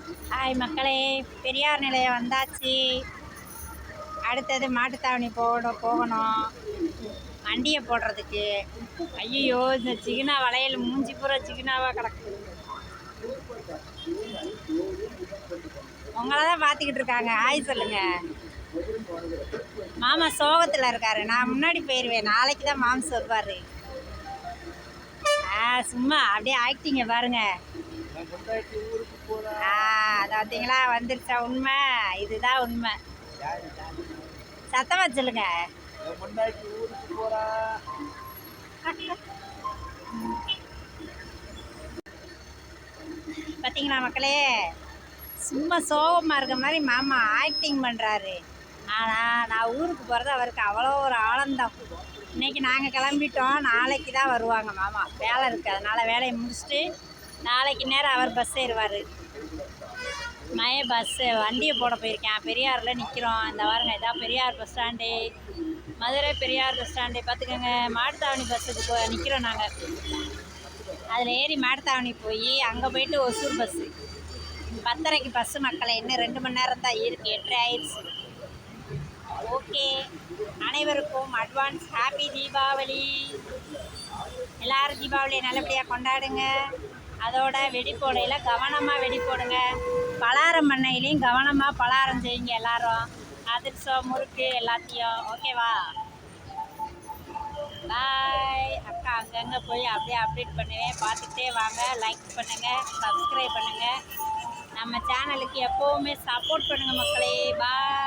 Hi மக்களே, பெரியார் நிலையம் வந்தாச்சு. அடுத்தது மாட்டுத்தாவணி போகணும் வண்டியை போடுறதுக்கு. ஐயோ, இந்த சிகினா வளையல் மூஞ்சி பூரா சிகினாவாக கிடக்கு. உங்களை தான் பார்த்துக்கிட்டு இருக்காங்க. ஹாய் சொல்லுங்க. மாமா சோகத்தில் இருக்காரு. நான் முன்னாடி போயிடுவேன். நாளைக்கு தான் மாம்ஸ் வருவார். சும்மா அப்படியே ஆக்டிங்க பாருங்க. அதை பார்த்தீங்களா, வந்துருச்சா உண்மை. இதுதான் உண்மை. சத்தமா சொல்லுங்க. பார்த்தீங்களா மக்களே, சும்மா சோகமாக இருக்க மாதிரி மாமா ஆக்டிங் பண்ணுறாரு. ஆனால் நான் ஊருக்கு போகிறது அவருக்கு அவ்வளோ ஒரு ஆனந்தம். இன்றைக்கி நாங்கள் கிளம்பிட்டோம். நாளைக்கு தான் வருவாங்க மாமா. வேலை இருக்குது, அதனால் வேலையை முடிச்சுட்டு நாளைக்கு நேரம் அவர் பஸ் ஏறுவார். பஸ்ஸு வண்டியை போட போயிருக்கேன். பெரியாரில் நிற்கிறோம். இந்த வாருங்க, இதான் Periyar bus stand. Madurai Periyar bus stand பார்த்துக்கோங்க. மாட்டுத்தாவணி பஸ்ஸுக்கு நிற்கிறோம் நாங்கள். அதில் ஏறி மாட்டுத்தாவணி போய் அங்கே போயிட்டு ஒசூர் பஸ்ஸு 10:30க்கு பஸ்ஸு மக்களை. இன்னும் 2 மணி நேரம் தான் இருக்குது. 8:30 ஆயிடுச்சு. ஓகே, அனைவருக்கும் அட்வான்ஸ் ஹாப்பி தீபாவளி. எல்லோரும் தீபாவளியை நல்லபடியாக கொண்டாடுங்க. அதோட வெடி போடையில் கவனமாக வெடி போடுங்க. பலகாரம் பண்ணையிலையும் கவனமாக பலகாரம் செய்யுங்க எல்லாரும். அதிர்ஷ்டம் முறுக்கு எல்லாத்தையும். ஓகேவா? பாய். அக்கா அங்கங்கே போய் அப்படியே அப்டேட் பண்ணுவேன். பார்த்துக்கிட்டே வாங்க. லைக் பண்ணுங்கள், சப்ஸ்கிரைப் பண்ணுங்கள். நம்ம சேனலுக்கு எப்போவுமே சப்போர்ட் பண்ணுங்கள் மக்களே. பாய்.